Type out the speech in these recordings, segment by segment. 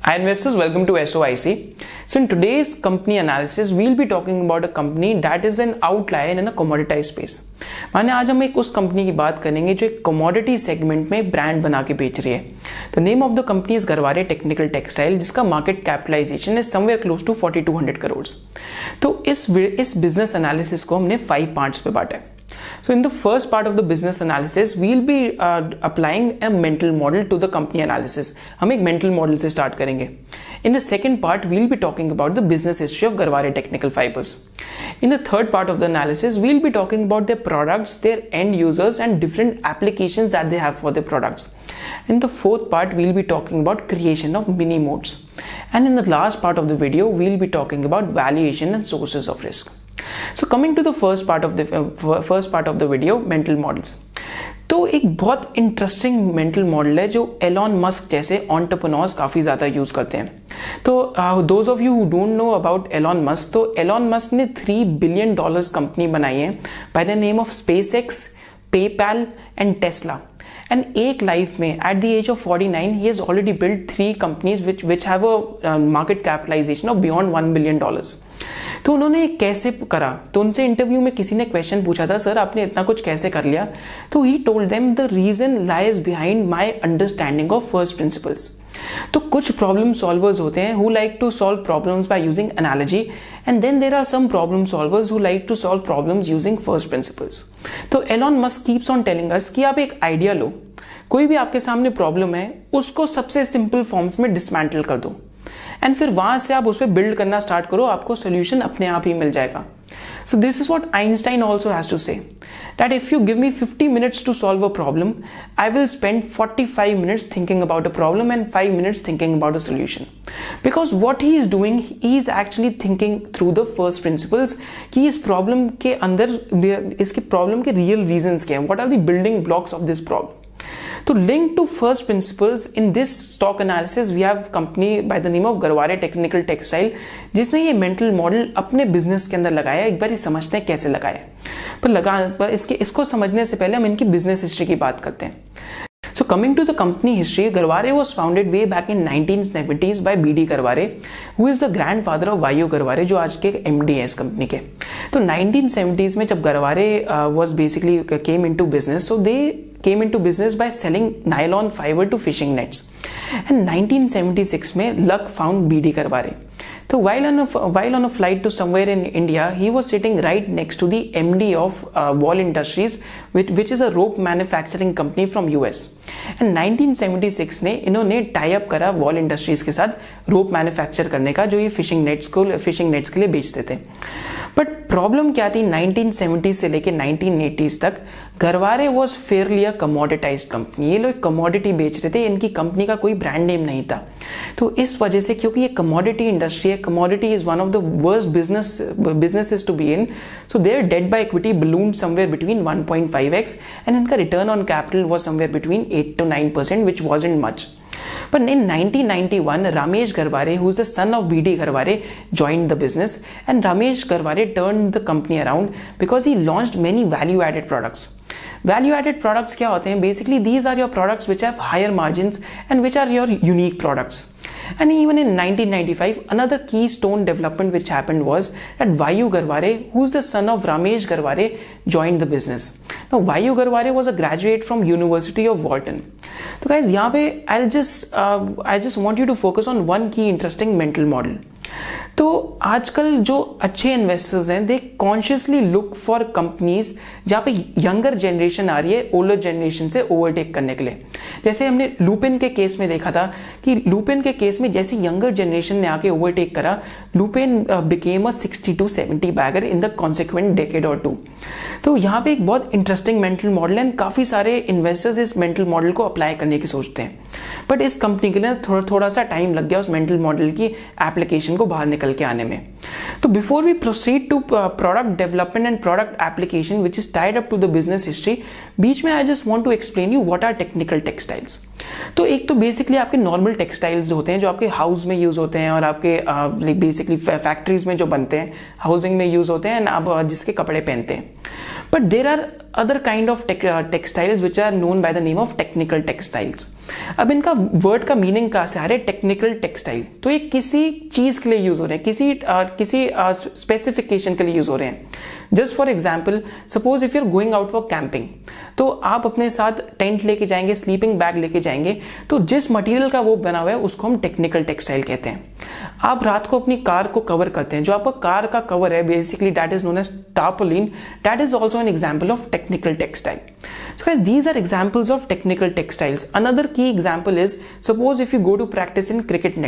Hi investors, welcome to SOIC. So in today's company analysis, we'll be talking about a company that is an outlier in a commoditized space. माने आज हम एक उस company की बात करेंगे जो एक कमोडिटी सेगमेंट में ब्रांड बना के बेच रही है. The name of the company is Garware technical textile, जिसका market capitalisation is somewhere close to 4200 crore. तो इस बिजनेस एनालिसिस को हमने 5 पार्ट्स में बांटा है. So in the first part of the business analysis, we'll be applying a mental model to the company analysis. हम एक mental model से start करेंगे. In the second part, we'll be talking about the business history of Garware Technical Fibers. In the third part of the analysis, we'll be talking about their products, their end users, and different applications that they have for their products. In the fourth part, we'll be talking about creation of mini modes. And in the last part of the video, we'll be talking about valuation and sources of risk. So coming to the first part of the video, mental models. तो एक बहुत interesting mental model है जो Elon Musk जैसे entrepreneurs काफ़ी ज़्यादा use करते हैं. तो those of you who don't know about Elon Musk, तो एलॉन मस्क ने $3 बिलियन कंपनी बनाई है bye the name of SpaceX, PayPal and Tesla. And एक लाइफ में at the age of 49 he has already built 3 companies which have a market capitalization of beyond $1 billion. तो उन्होंने कैसे करा? तो उनसे इंटरव्यू में किसी ने क्वेश्चन पूछा था, सर आपने इतना कुछ कैसे कर लिया? तो he told them the reason lies behind my understanding of first principles. तो कुछ प्रॉब्लम सॉल्वर्स होते हैं who like to solve problems by using analogy, and then there are some problem solvers who like to solve problems using first principles. तो Elon Musk keeps on telling us कि आप एक idea लो, कोई भी आपके सामने प्रॉब्लम है उसको सबसे सिंपल फॉर्म्स में डिसमेंटल कर दो एंड फिर वहां से आप उस पर बिल्ड करना स्टार्ट करो, आपको सोल्यूशन अपने आप ही मिल जाएगा. So this is what Einstein also has to say, that if you give me 50 minutes to solve a problem, I will spend 45 minutes thinking about a problem and 5 minutes thinking about a solution. Because what he is doing, he is actually thinking through the first principles कि इस problem के अंदर इसके problem के real reasons क्या हैं, what are the building blocks of this problem. तो link to first principles in this stock analysis we have company by the name of Garware technical textile, जिसने ये मेंटल मॉडल अपने बिजनेस के अंदर लगाया. एक बार ये समझते हैं कैसे लगाया. पर इसको समझने से पहले हम इनकी बिजनेस हिस्ट्री की बात करते हैं. So coming to the company history, Garware was founded way back in 1970s by B.D. Garware, who is the grandfather of Vayu Garware, जो आज के MD है इस कंपनी के. तो 1970s में जब Garware was basically came into business, so they came into business by selling nylon fiber to fishing nets. And 1976 में Luck found B.D. Garware. So while on a flight to somewhere in India, he was sitting right next to the MD of Wall Industries, which is a rope manufacturing company from US. And 1976 में इन्होंने tie up करा wall industries के साथ रोप manufacture करने का, जो ये fishing nets के लिए बेचते थे. बट प्रॉब्लम क्या थी? 1970 से लेके 1980s तक Garware was fairly a commoditised company. ये लोग कमोडिटी बेच रहे थे, इनकी कंपनी का कोई ब्रांड नेम नहीं था. तो इस वजह से, क्योंकि ये कमोडिटी इंडस्ट्री है, commodity is one of the worst businesses to be in, so their debt by equity ballooned somewhere between 1.5x and इनका return on capital was somewhere between 8 to 9%, which wasn't much. But in 1991, Ramesh Garware, who is the son of B.D. Garware, joined the business, and Ramesh Garware turned the company around because he launched many value-added products. Value-added products क्या होते हैं? Basically, these are your products which have higher margins and which are your unique products. And even in 1995, another keystone development which happened was that Vayu Garware, who is the son of Ramesh Garware, joined the business. Now, Vayu Garware was a graduate from University of Wharton. तो guys, यहाँ पे I just want you to focus on one key interesting mental model. तो आजकल जो अच्छे investors हैं, दे consciously look for companies जहाँ पे यंगर जनरेशन आ रही है ओल्डर जनरेशन से ओवरटेक करने के लिए. जैसे हमने लुपिन के केस में देखा था कि लुपिन के केस में जैसे यंगर जनरेशन ने आके ओवरटेक करा, Lupin became a 60 to 70 bagger in the consequent decade और 2. तो यहाँ पे एक बहुत इंटरेस्टिंग मेंटल मॉडल है, काफ़ी सारे इन्वेस्टर्स इस मेंटल मॉडल को अप्लाई करने की सोचते हैं. बट इस कंपनी के लिए थोड़ा सा टाइम लग गया उस मेंटल मॉडल की एप्लीकेशन को बाहर निकल के आने में. तो before we proceed to product development and product application which is tied up to the business history, बीच में I just want to explain you what are technical textiles. तो एक तो बेसिकली आपके नॉर्मल टेक्सटाइल्स होते हैं जो आपके हाउस में यूज होते हैं और आपके बेसिकली फैक्ट्रीज में जो बनते हैं, हाउसिंग में यूज होते हैं एंड आप जिसके कपड़े पहनते हैं. But there are other kind of textiles which are known by the name of technical textiles. अब इनका वर्ड का मीनिंग कहाँ से आ रहा है, टेक्निकल टेक्सटाइल। तो ये किसी चीज़ के लिए यूज़ हो रहे हैं, किसी स्पेसिफिकेशन के लिए यूज़ हो रहे हैं। Just for example, suppose if you are going out for camping, तो आप अपने साथ टेंट लेके जाएंगे, स्लीपिंग बैग लेके जाएंगे, तो जिस मटेरियल का वो बना हुआ है उसको हम टेक्निकल टेक्सटाइल कहते हैं। आप रात को अपनी कार को कवर करते हैं, जो आपका कार का कवर है basically that is known as tarpaulin, that is also an example of technical textile. So guys, these are examples of technical textiles. Another key example is, suppose if you go to practice in cricket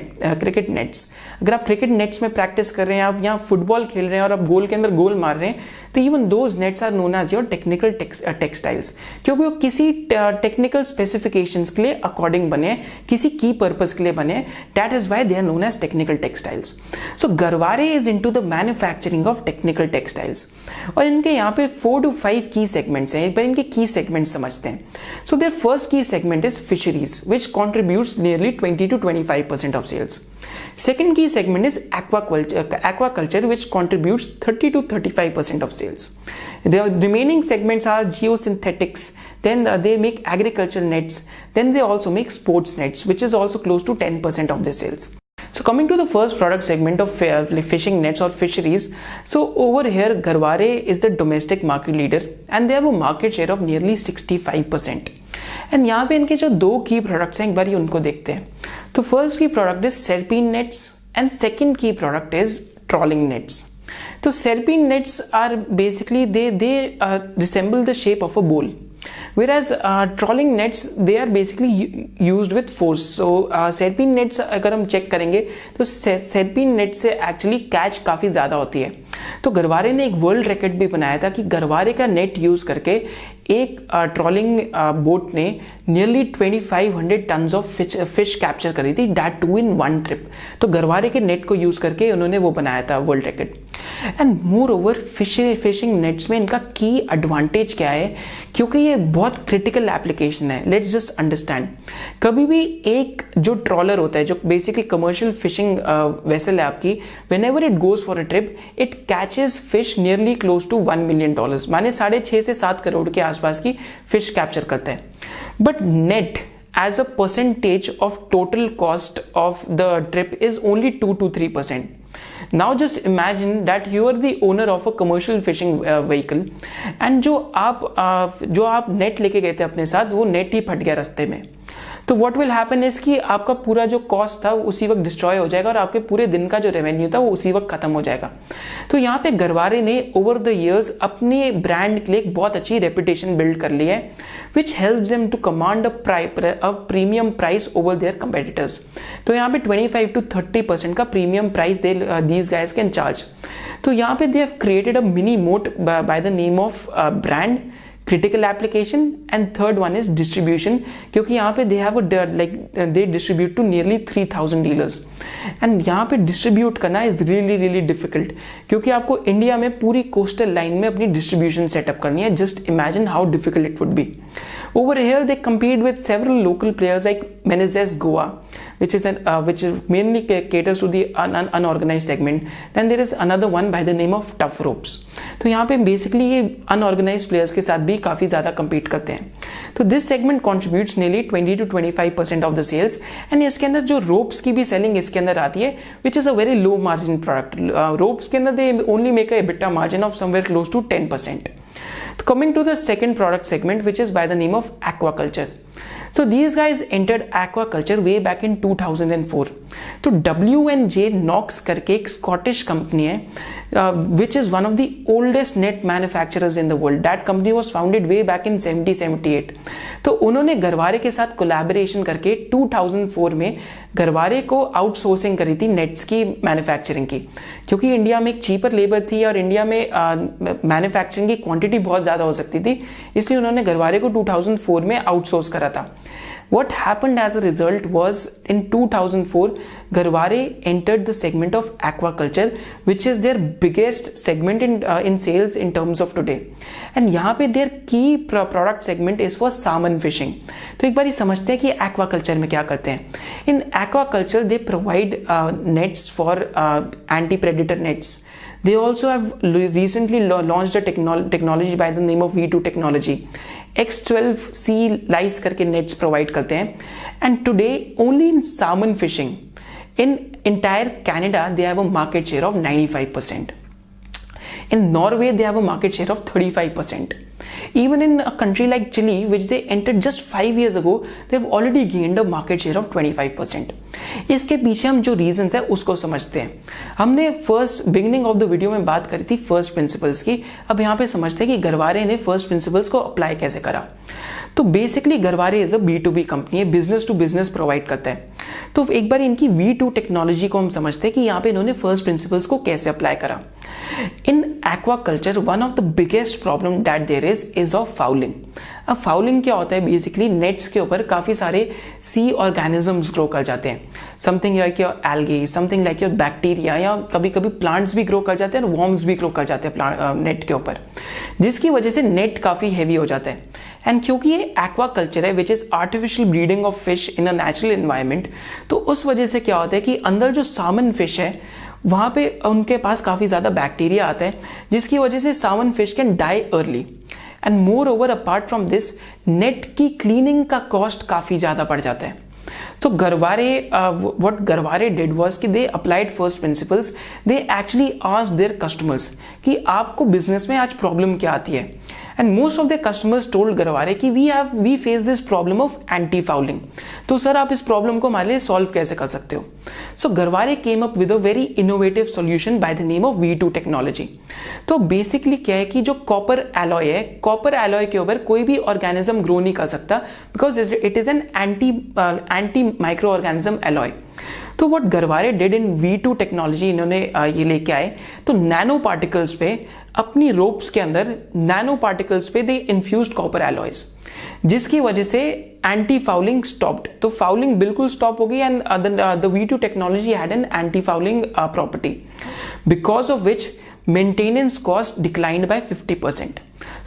nets. अगर आप cricket nets में practice कर रहे हैं, आप यहाँ football खेल रहे हैं और आप गोल के अंदर गोल मार रहे हैं, तो even those nets are known as your technical textiles, क्योंकि वो किसी technical specifications के लिए according बने हैं, किसी key purpose के लिए बने हैं. That is why they are known as technical textiles. So Garware is into the manufacturing of technical textiles. और इनके यहाँ पे 4 to 5 key segments हैं. एक बार इनके key segments समझते हैं. So their first key segment is fisheries, which contributes nearly 20 to 25% of sales. Second key segment is aquaculture, which contributes 30 to 35% of sales. The remaining segments are geosynthetics. Then they make agricultural nets. Then they also make sports nets, which is also close to 10% of their sales. So coming to the first product segment of fishing nets or fisheries, so over here Garware is the domestic market leader and they have a market share of nearly 65%. And यहाँ पे इनके जो 2 key products हैं, एक बार उनको देखते हैं. तो first key product is Serpine nets and second key product is trolling nets. तो Serpine nets are basically they resemble the shape of a bowl. Whereas trolling nets, they are basically used with force. So Serpine nets अगर हम check करेंगे तो Serpine net से actually catch काफ़ी ज़्यादा होती है. तो गरवारे ने एक वर्ल्ड रिकॉर्ड भी बनाया था कि गरवारे का नेट यूज़ करके एक ट्रॉलिंग बोट ने nearly 2500 tons of fish capture करी थी, that too in one trip. तो गरवारे के नेट को यूज़ करके उन्होंने वो बनाया था world record. And more over fishing nets में इनका की एडवांटेज क्या है, क्योंकि ये बहुत क्रिटिकल एप्लीकेशन है. Let's just understand. कभी भी एक जो ट्रॉलर होता है, जो बेसिकली कमर्शियल फिशिंग वेसल है आपकी, whenever it goes for a trip it catches fish nearly close to $1 million, माने 6.5 से 7 करोड़ के आसपास की फिश कैप्चर करता है. But net as a percentage of total cost of the trip is only 2 to 3%. Now just imagine that you are the owner of a commercial fishing vehicle and जो आप net लेके गए थे अपने साथ, वो नेट ही फट गया रास्ते में. तो व्हाट विल हैपन इज कि आपका पूरा जो कॉस्ट था उसी वक्त डिस्ट्रॉय हो जाएगा और आपके पूरे दिन का जो रेवेन्यू था वो उसी वक्त खत्म हो जाएगा. तो यहाँ पे गरवारे ने ओवर द इयर्स अपने ब्रांड के लिए एक बहुत अच्छी रेपुटेशन बिल्ड कर ली है, which helps them to command a premium price over their competitors. तो यहाँ पे 25 to 30% का premium price these guys can charge. तो यहाँ पे they have created a mini moat by the name of brand, critical application, and third one is distribution, क्योंकि यहाँ पे they distribute to nearly 3000 dealers. and यहाँ पे distribute करना is really difficult, क्योंकि आपको इंडिया में पूरी कोस्टल लाइन में अपनी distribution setup करनी है. just imagine how difficult it would be. Over here they compete with several local players like Menezes Goa, which mainly caters to the unorganized segment. Then there is another one by the name of Tough Ropes. तो यहाँ पे basically ये unorganised players के साथ भी काफ़ी ज़्यादा compete करते हैं. तो this segment contributes nearly 20 to 25% of the sales. And इसके अंदर जो रोप्स की भी सेलिंग इसके अंदर आती है, which is a very low margin product. Ropes के अंदर they only make a EBITDA margin of somewhere close to 10%. Coming to the second product segment, which is by the name of aquaculture. So these guys entered aquaculture way back in 2004. तो W&J Knox करके एक Scottish company है, which is one of the oldest net manufacturers in the world. That company was founded way back in 1778. तो उन्होंने गरवारे के साथ collaboration करके 2004 में गरवारे को आउटसोर्सिंग करी थी नेट्स की मैन्युफैक्चरिंग की, क्योंकि इंडिया में एक चीपर लेबर थी और इंडिया में मैन्युफैक्चरिंग की क्वांटिटी बहुत ज़्यादा हो सकती थी, इसलिए उन्होंने गरवारे को 2004 में आउटसोर्स करा था. What happened as a result was in 2004, Garware entered the segment of aquaculture, which is their biggest segment in sales in terms of today. And यहाँ पे their key product segment is for salmon fishing. तो एक बार ही समझते हैं कि aquaculture में क्या करते हैं. In aquaculture, they provide nets for anti-predator nets. They also have recently launched a technology by the name of V2 technology. X12 sea lice करके नेट्स प्रोवाइड करते हैं. And today only in salmon fishing in entire Canada they have a market share of 95%. In Norway they have a market share of 35%. Even in a country like Chile, which they entered just 5 years ago, they have already gained a market share of 25%. इसके पीछे हम जो reasons है उसको समझते हैं. हमने first beginning of the video में बात करी थी फर्स्ट प्रिंसिपल्स की. अब यहाँ पे समझते हैं कि गरवारे ने फर्स्ट प्रिंसिपल्स को अप्लाई कैसे करा. तो basically Garware is a B2B company है, बिजनेस टू बिजनेस प्रोवाइड करता है. तो एक बार इनकी V2 टेक्नोलॉजी को हम समझते हैं कि यहाँ पे इन्होंने फर्स्ट प्रिंसिपल्स को कैसे अप्लाई करा. In aquaculture one of the biggest problem that there is of fouling. अब फाउलिंग क्या होता है? बेसिकली नेट्स के ऊपर काफ़ी सारे सी ऑर्गेनिजम्स ग्रो कर जाते हैं. Something like your algae, something like your bacteria, या कभी कभी प्लांट्स भी ग्रो कर जाते हैं और वॉर्म्स भी ग्रो कर जाते हैं नेट के ऊपर, जिसकी वजह से नेट काफ़ी हैवी हो जाता है. एंड क्योंकि ये एक्वाकल्चर है which is artificial breeding of fish in a natural environment, तो उस वजह से क्या होता है कि अंदर जो सामन फिश है वहाँ पे उनके पास काफ़ी ज़्यादा बैक्टीरिया आता है, जिसकी वजह से salmon fish can die early. And moreover apart from this net की क्लीनिंग का कॉस्ट काफ़ी ज़्यादा बढ़ जाता है. तो Garware what Garware did was कि they applied first principles. They actually asked their customers कि आपको बिजनेस में आज प्रॉब्लम क्या आती है. And most of their customers told Garware कि we face this problem of anti fouling. तो सर आप इस प्रॉब्लम को हमारे लिए सॉल्व कैसे कर सकते हो. So Garware came up with a very innovative solution by the name of V2 technology. तो बेसिकली क्या है कि जो कॉपर एलॉय है, कॉपर एलॉय के ऊपर कोई भी ऑर्गेनिज्म ग्रो नहीं कर सकता because it is an anti micro organism alloy. तो what Garware did in V2 technology, इन्होंने ये लेके आए तो नैनो पार्टिकल्स पे अपनी रोप्स के अंदर नैनो पार्टिकल्स पे दे इन्फ्यूज्ड कॉपर एलॉयज, जिसकी वजह से एंटी फाउलिंग स्टॉप्ड. तो फाउलिंग बिल्कुल स्टॉप हो गई and the V2 technology had an anti fouling property because of which maintenance cost declined by 50%.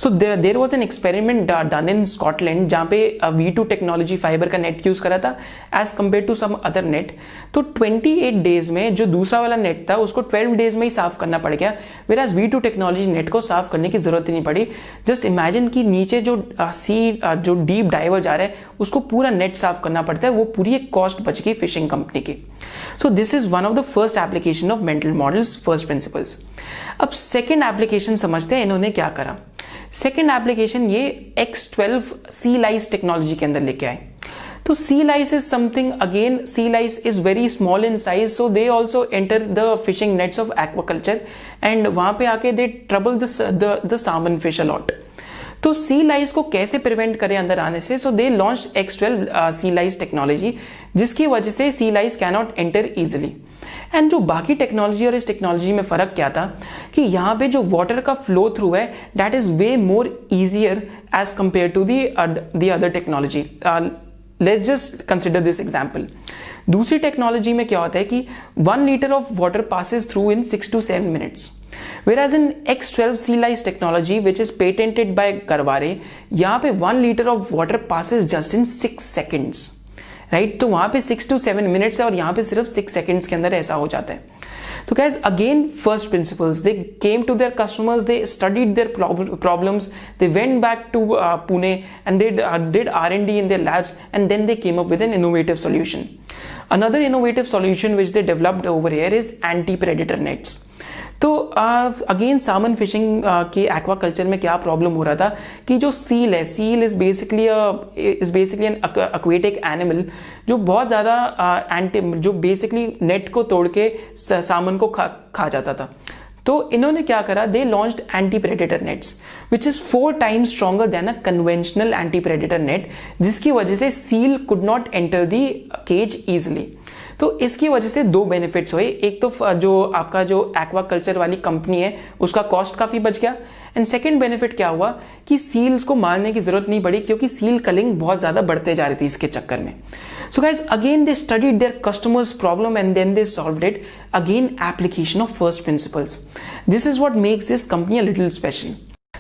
So there was an experiment done in Scotland जहाँ पे V2 technology fiber का net use करा था as compare to some other net. तो 28 days में जो दूसरा वाला नेट था उसको 12 डेज में ही साफ करना पड़ गया, whereas V2 टेक्नोलॉजी नेट को साफ करने की जरूरत ही नहीं पड़ी. जस्ट इमेजिन कि नीचे जो जो डीप डाइवर जा रहा है उसको पूरा नेट साफ करना पड़ता है, वो पूरी एक कॉस्ट बच गई फिशिंग कंपनी की. So this is one of the first application of mental models first principles. अब सेकेंड एप्लीकेशन समझते हैं इन्होंने क्या करा. सेकेंड एप्लीकेशन ये X12 सी लाइस टेक्नोलॉजी के अंदर लेके आए. तो sea lice is something, again sea lice is very small in size, so they also enter the fishing nets of aquaculture and वहां पे आके they trouble the salmon fish a lot. तो सी लाइस को कैसे प्रिवेंट करें अंदर आने से? सो they launch X12 C lyase technology, जिसकी वजह से सी लाइस कैनॉट एंटर इजिली. एंड जो बाकी टेक्नोलॉजी और इस टेक्नोलॉजी में फ़र्क क्या था कि यहाँ पे जो वाटर का फ्लो थ्रू है that is way more easier as compare to the other technology. Let's just consider this example. दूसरी टेक्नोलॉजी में क्या होता है कि 1 liter of water passes through in 6 to 7 minutes. Whereas in X12 sea lice technology, which is patented by Garware, यहाँ पे 1 liter of water passes just in 6 seconds. Right, तो वहां पे 6 to 7 minutes है और यहाँ पे सिर्फ 6 seconds के अंदर ऐसा हो जाता है. तो guys, again first principles, they came to their customers, they studied their problems, they went back to Pune and they did R&D in their labs and then they came up with an innovative solution. Another innovative solution which they developed over here is anti-predator nets. तो again सामन fishing के aquaculture में क्या problem हो रहा था कि जो seal है, seal is basically N aquatic animal जो बहुत ज़्यादा जो बेसिकली नेट को तोड़ के सामन को खा जाता था. तो इन्होंने क्या करा, they launched anti predator nets which is 4 times stronger than a conventional anti predator net, जिसकी वजह से seal could not enter the cage easily. तो इसकी वजह से 2 बेनिफिट्स हुए. एक तो जो आपका जो एक्वाकल्चर वाली कंपनी है उसका कॉस्ट काफ़ी बच गया एंड सेकंड बेनिफिट क्या हुआ कि सील्स को मारने की जरूरत नहीं पड़ी क्योंकि सील कलिंग बहुत ज़्यादा बढ़ते जा रही थी इसके चक्कर में. So guys, again they studied their customers' problem and then they solved it. Again, application of first principles. This is what makes this company a little special.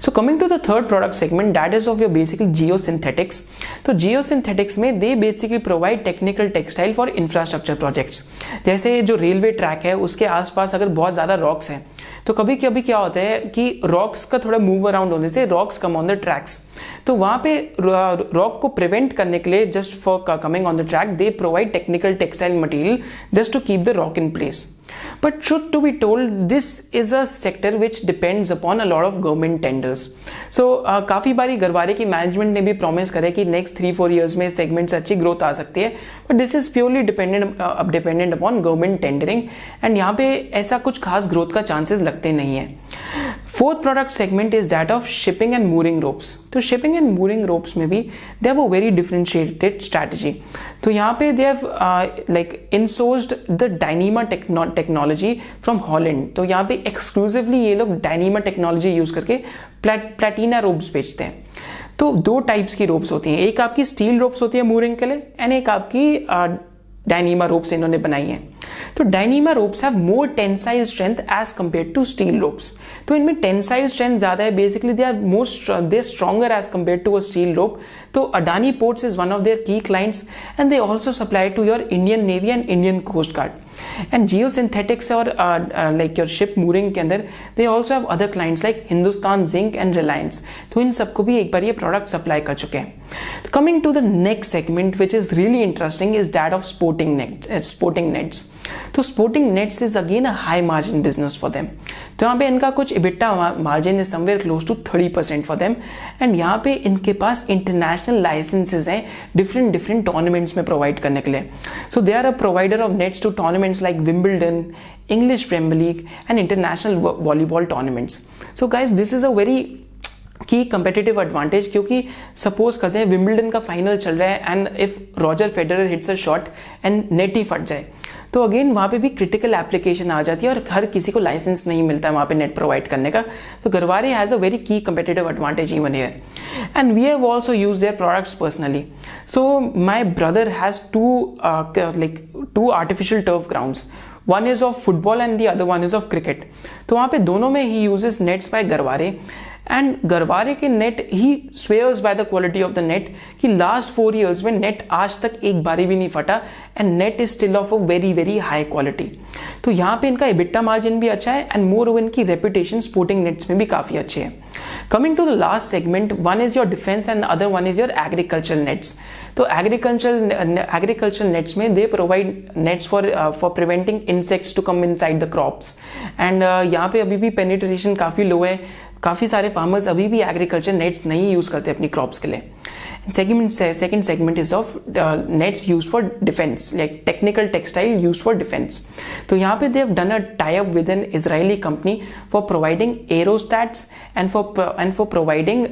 So coming to the third product segment, that is of your basically geosynthetics. तो geosynthetics में they basically provide technical textile for infrastructure projects. जैसे जो railway track है उसके आसपास अगर बहुत ज़्यादा रॉक्स हैं तो कभी कभी क्या होता है कि रॉक्स का थोड़ा मूव अराउंड होने से rocks come on the tracks, तो वहाँ पे रॉक को प्रिवेंट करने के लिए just for coming on the track they provide technical textile material just to keep the rock in place. But truth to be told, this is a sector which depends upon a lot of government tenders. So काफ़ी बारी गरवारे की management ने भी promise करे कि next 3-4 years में segment से अच्छी ग्रोथ आ सकती है, but this is purely dependent upon government tendering and यहाँ पे ऐसा कुछ खास ग्रोथ का चांसेस लगते नहीं है. Fourth product segment is that of shipping and mooring ropes. तो शिपिंग एंड मूरिंग रोप्स में भी they have a very differentiated strategy. तो यहाँ पे they have like insourced the Dyneema technology from Holland. तो यहाँ पे एक्सक्लूसिवली ये लोग डायनीमा टेक्नोलॉजी यूज करके प्लैटिना रोप्स बेचते हैं. तो दो टाइप्स की रोप्स होती हैं, एक आपकी स्टील रोप्स होती है मूरिंग के लिए एंड एक आपकी डायनीमा रोप्स इन्होंने बनाई है. तो Dyneema ropes have more tensile strength as compare to steel ropes. तो इनमें टेंसाइल स्ट्रेंथ ज्यादा है, basically they are stronger as compare to a steel rope. तो Adani ports is one of their key clients and they also supply to your Indian navy and Indian coast guard. And geosynthetics और like your ship mooring के अंदर they also have other clients like Hindustan zinc and Reliance. तो इन सबको भी एक बार ये product supply कर चुके हैं. Coming to the next segment which is really interesting is that of sporting nets. तो sporting nets is again a high margin business for them. तो यहाँ पे इनका कुछ EBITDA margin is somewhere close to 30% for them and यहाँ पे इनके पास इंटरनेशनल लाइसेंसेज हैं डिफरेंट टूर्नामेंट्स में प्रोवाइड करने के लिए. So they are a provider of nets to tournaments like Wimbledon, English premiere league and international volleyball tournaments. So guys this is a very key competitive advantage, क्योंकि suppose करते हैं Wimbledon का final चल रहा है and if Roger Federer hits a shot and net ही फट जाए तो अगेन वहाँ पे भी क्रिटिकल एप्लीकेशन आ जाती है और हर किसी को लाइसेंस नहीं मिलता है वहाँ पे नेट प्रोवाइड करने का. तो Garware has a very key competitive advantage even here and we have also use their products personally. So my brother has two artificial turf grounds. One is of football and the other one is of cricket. तो वहाँ पे दोनों में he uses nets by Garware and Garware के net ही swears by the quality of the net कि last 4 years में net आज तक एक बारी भी नहीं फटा and net is still of a very very high quality. तो यहाँ पे इनका इबिटा मार्जिन भी अच्छा है एंड मोर ओवर इनकी रेपुटेशन स्पोर्टिंग नेट्स में भी काफ़ी अच्छी है. Coming to the last segment, one is your defense and the other one is your agricultural nets. तो agricultural nets में they provide nets for preventing insects to come inside the crops. And यहाँ पे अभी भी penetration काफ़ी low है, काफ़ी सारे farmers अभी भी agricultural nets नहीं use करते अपनी crops के लिए. Second segment is of nets used for defense, like technical textile used for defense. तो यहाँ पे they have done a tie-up with an Israeli company for providing aerostats and for providing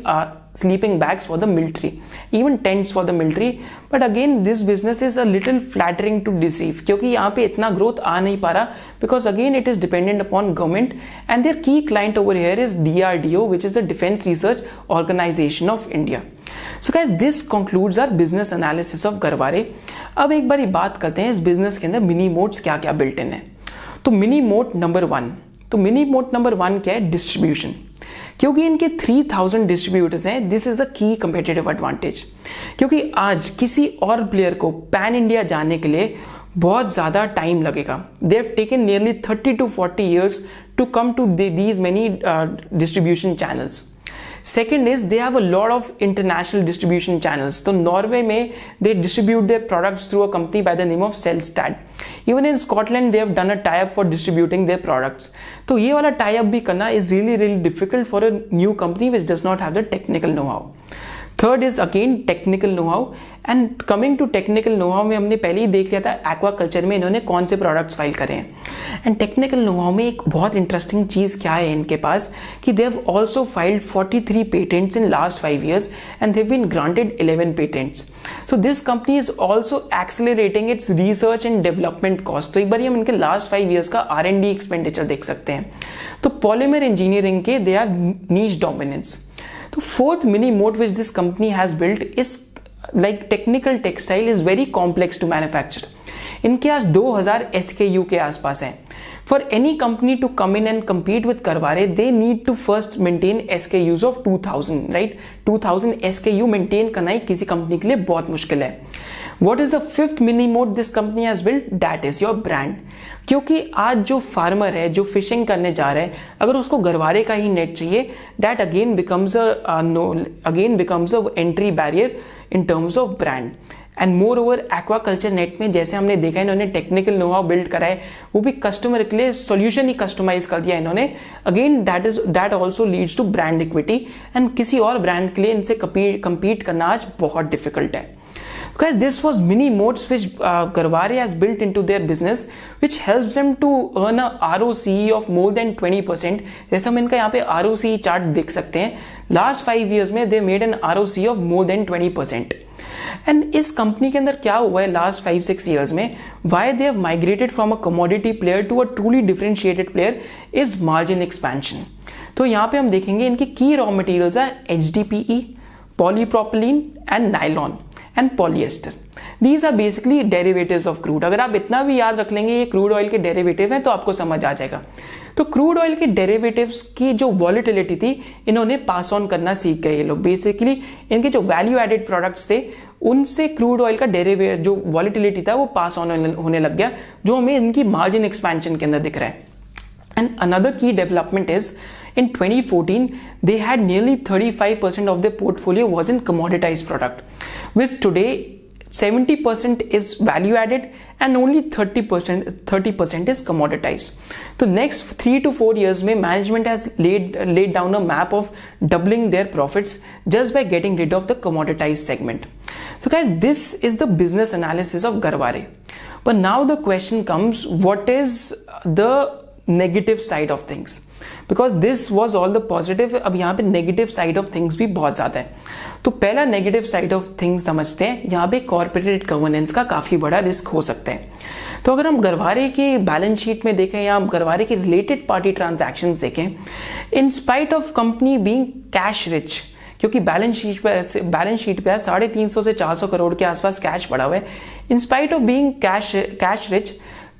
sleeping bags for the military, even tents for the military. But again, this business is a little flattering to deceive क्योंकि यहाँ पे इतना growth आ नहीं पा रहा because again it is dependent upon government and their key client over here is DRDO, which is the Defense Research Organization of India. So guys, this concludes our business analysis of Garware. अब एक बार बात करते हैं इस business के अंदर mini modes क्या क्या बिल्ट इन है. तो मिनी मोड नंबर 1 क्या है? डिस्ट्रीब्यूशन. क्योंकि इनके 3000 डिस्ट्रीब्यूटर्स हैं, दिस इज अ की कंपेटिटिव एडवांटेज. क्योंकि आज किसी और प्लेयर को पैन इंडिया जाने के लिए बहुत ज़्यादा टाइम लगेगा. They have taken nearly 30 to 40 years to come to these many distribution channels. Second is they have a lot of international distribution channels. तो नॉर्वे में they distribute their products through a company by the name of Selstad. Even in Scotland they have done a tie-up for distributing their products. तो ये वाला tie-up भी करना is really difficult for a new company which does not have the technical know-how. Third is again technical know how. And coming to technical know how में हमने पहले ही देख लिया था एक्वाकल्चर में इन्होंने कौन से प्रोडक्ट्स फाइल करे हैं. एंड टेक्निकल नो हाउ में एक बहुत इंटरेस्टिंग चीज़ क्या है इनके पास कि they have also filed 43 patents in last 5 years and they have been granted 11 patents. So this company is also accelerating its research and development cost. तो एक बार हम इनके लास्ट 5 years का R&D एक्सपेंडिचर देख सकते हैं. तो पॉलीमर इंजीनियरिंग के दे हैव नीश डोमिनेंस. तो fourth mini moat which this company has built is like technical textile is very complex to manufacture. इनके आज 2000 SKU के आसपास हैं. For any company to come in and compete with Garware, they need to first maintain SKUs of 2000, right? 2000 SKU maintain करना ही किसी company के लिए बहुत मुश्किल है. What is the fifth mini moat this company has built? That is your brand. क्योंकि आज जो फार्मर है, जो फिशिंग करने जा रहा है, अगर उसको गरवारे का ही नेट चाहिए, that again becomes a entry barrier in terms of brand. And more over aquaculture net में जैसे हमने देखा इन्होंने टेक्निकल नो हाउ बिल्ड करा है, वो भी कस्टमर के लिए सॉल्यूशन ही कस्टमाइज कर दिया इन्होंने. Again that also leads to brand equity and किसी और ब्रांड के लिए इनसे compete करना आज बहुत डिफिकल्ट है. Guys, this was mini moats which Garware has built into their business, which helps them to earn a ROCE of more than 20%. जैसे हम इनका यहाँ पे ROCE चार्ट देख सकते हैं. Last 5 years में they made an ROCE of more than 20%. And इस कंपनी के अंदर क्या हुआ है लास्ट 5-6 ईयर्स में, why they have migrated from a commodity player to a truly differentiated player is margin expansion. तो यहाँ पे हम देखेंगे इनकी की रॉ मटेरियल्स है HDPE, polypropylene and nylon and polyester. These are basically derivatives of crude. अगर आप इतना भी याद रख लेंगे ये क्रूड ऑयल के डेरिवेटिव हैं तो आपको समझ आ जाएगा. तो क्रूड ऑयल के डेरिवेटिव्स की जो वॉलिटिलिटी थी इन्होंने पास ऑन करना सीख गए ये लोग. बेसिकली इनके जो वैल्यू एडेड प्रोडक्ट्स थे उनसे क्रूड ऑयल का डेरिवेटिव जो वॉलिटिलिटी था वो पास ऑन होने लग गया, जो हमें इनकी मार्जिन एक्सपेंशन के अंदर दिख रहा है. एंड अनदर की development is in 2014 they had nearly 35% of their portfolio was in commoditized product, which today 70% is value added and only 30% is commoditized. So next 3 to 4 years में management has laid down a map of doubling their profits just by getting rid of the commoditized segment. So guys, this is the business analysis of Garware. But now the question comes, what is the negative side of things? Because this was all the positive. अब यहाँ पे negative side of things भी बहुत ज़्यादा है. तो पहला negative side of things समझते हैं. यहाँ पे कॉर्पोरेट गवर्नेंस का काफ़ी बड़ा रिस्क हो सकता है. तो अगर हम गरवारे की बैलेंस शीट में देखें या हम गरवारे की रिलेटेड पार्टी ट्रांजैक्शंस देखें, in spite of company being cash rich, क्योंकि बैलेंस शीट पे 350 से 400 करोड़ के आसपास कैश पड़ा हुआ है. In spite of being cash rich,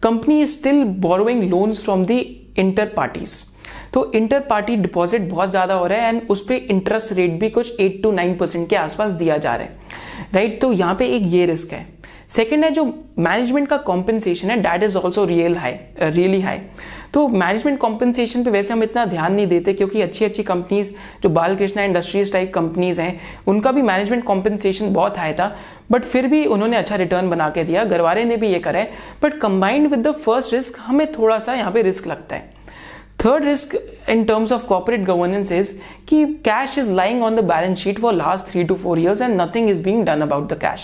company is still borrowing loans from the inter parties. तो इंटर पार्टी डिपॉजिट बहुत ज़्यादा हो रहा है एंड उस पर इंटरेस्ट रेट भी कुछ 8 to 9% के आसपास दिया जा रहा है, राइट. तो यहाँ पे एक ये रिस्क है. सेकेंड है जो मैनेजमेंट का कॉम्पेंसेशन है, that is also really high. तो मैनेजमेंट कॉम्पेंसेशन पे वैसे हम इतना ध्यान नहीं देते क्योंकि अच्छी कंपनीज जो बालकृष्णा इंडस्ट्रीज टाइप कंपनीज हैं उनका भी मैनेजमेंट कॉम्पेंसेशन बहुत हाई था, बट फिर भी उन्होंने अच्छा रिटर्न बना के दिया. गरवारे ने भी ये करा है, but combined with the first risk हमें थोड़ा सा यहाँ पे रिस्क लगता है. Third risk in terms of corporate governance is कि cash is lying on the balance sheet for last 3 to 4 years and nothing is being done about the cash.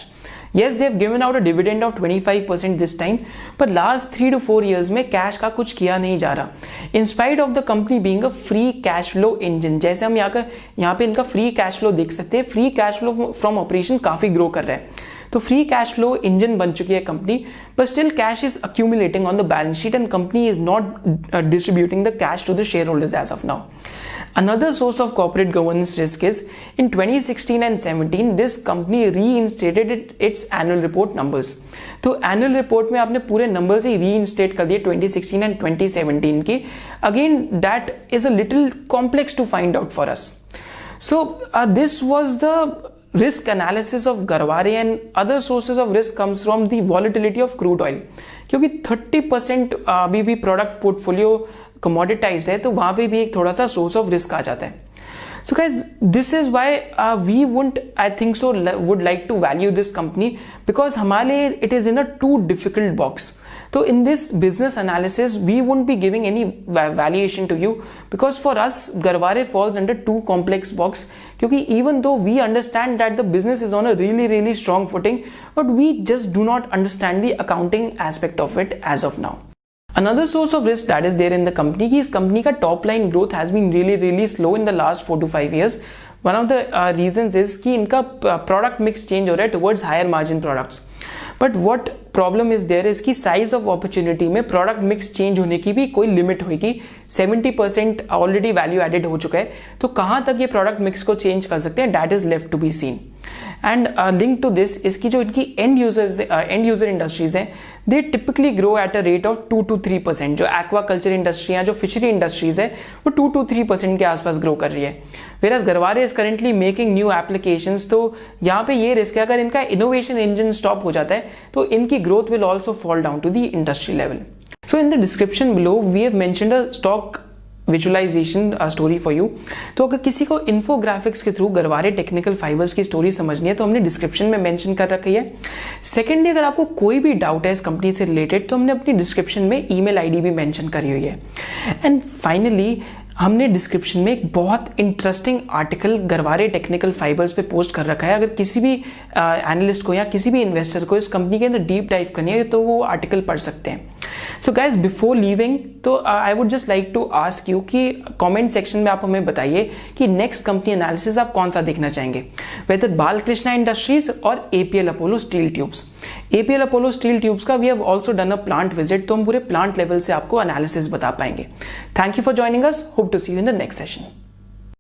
Yes, they have given out a dividend of 25% this time, but last 3 to 4 years में cash का कुछ किया नहीं जा रहा. In spite of the company being a free cash flow engine, जैसे हम यहाँ पे इनका free cash flow देख सकते हैं. free cash flow from operation काफ़ी ग्रो कर रहा है. तो फ्री कैश फ्लो इंजन बन चुकी है company, but still cash is accumulating on the balance sheet and company is not distributing the cash to the share holders as of now. Another source of corporate governance risk is in 2016 and 17 this company reinstated its annual report numbers. तो annual report में आपने पूरे numbers ही reinstate कर दिए 2016 and 2017 की. Again that is a little complex to find out for us. So this was the risk analysis of Garware and other sources of risk comes from the volatility of crude oil. क्योंकि 30% अभी भी product portfolio कमोडिटाइज्ड है तो वहाँ पे भी एक थोड़ा सा सोर्स ऑफ रिस्क आ जाता है. So guys, this is why we wouldn't, I think so, would like to value this company because हमारे it is in a too difficult box. So in this business analysis, we won't be giving any valuation to you because for us, Garware falls under too complex box. क्योंकि even though we understand that the business is on a really strong footing, but we just do not understand the accounting aspect of it as of now. Another source of risk that is there in the company कि इस company का top line growth has been really slow in the last 4 to 5 years. One of the reasons is कि इनका product mix change हो रहा है towards higher margin products. But what problem is there is कि size of opportunity में product mix change होने की भी कोई limit होगी. 70% already value added हो चुका है, तो कहाँ तक ये product mix को change कर सकते हैं, that is left to be seen. And link to this इसकी जो इनकी एंड यूजर इंडस्ट्रीज हैं they typically grow at a rate of 2 to 3%। जो एक्वाकल्चर इंडस्ट्री है, जो फिशरी इंडस्ट्रीज है, वो 2 to 3% के आसपास ग्रो कर रही है। वेराज Garware is currently making new applications. तो यहाँ पे ये रिस्क है अगर इनका इनोवेशन इंजन स्टॉप हो जाता है तो इनकी growth will also fall down to the industry level. So in the description below we have mentioned a stock visualization story for you. तो अगर किसी को इन्फोग्राफिक्स के थ्रू गरवारे टेक्निकल फाइबर्स की स्टोरी समझनी है तो हमने डिस्क्रिप्शन में मेंशन कर रखी है। सेकेंडली, अगर आपको कोई भी डाउट है इस कंपनी से रिलेटेड तो हमने अपनी डिस्क्रिप्शन में ईमेल आईडी भी मेंशन करी हुई है। एंड फाइनली हमने डिस्क्रिप्शन में एक बहुत interesting article Garware technical fibres पे पोस्ट कर रखा है। अगर किसी भी एनालिस्ट को या किसी भी इन्वेस्टर को इस कंपनी के अंदर डीप डाइव करनी है तो वो आर्टिकल पढ़ सकते हैं। सो गाइज बिफोर लीविंग तो I would just like to ask you कि कमेंट सेक्शन में आप हमें बताइए कि नेक्स्ट कंपनी एनालिसिस आप कौन सा देखना चाहेंगे, वेदर बालकृष्णा इंडस्ट्रीज और APL Apollo steel tubes. APL Apollo steel tubes का we have also done a plant visit, तो हम पूरे प्लांट लेवल से आपको एनालिसिस बता पाएंगे। Thank you for joining us, hope to see you in the next session.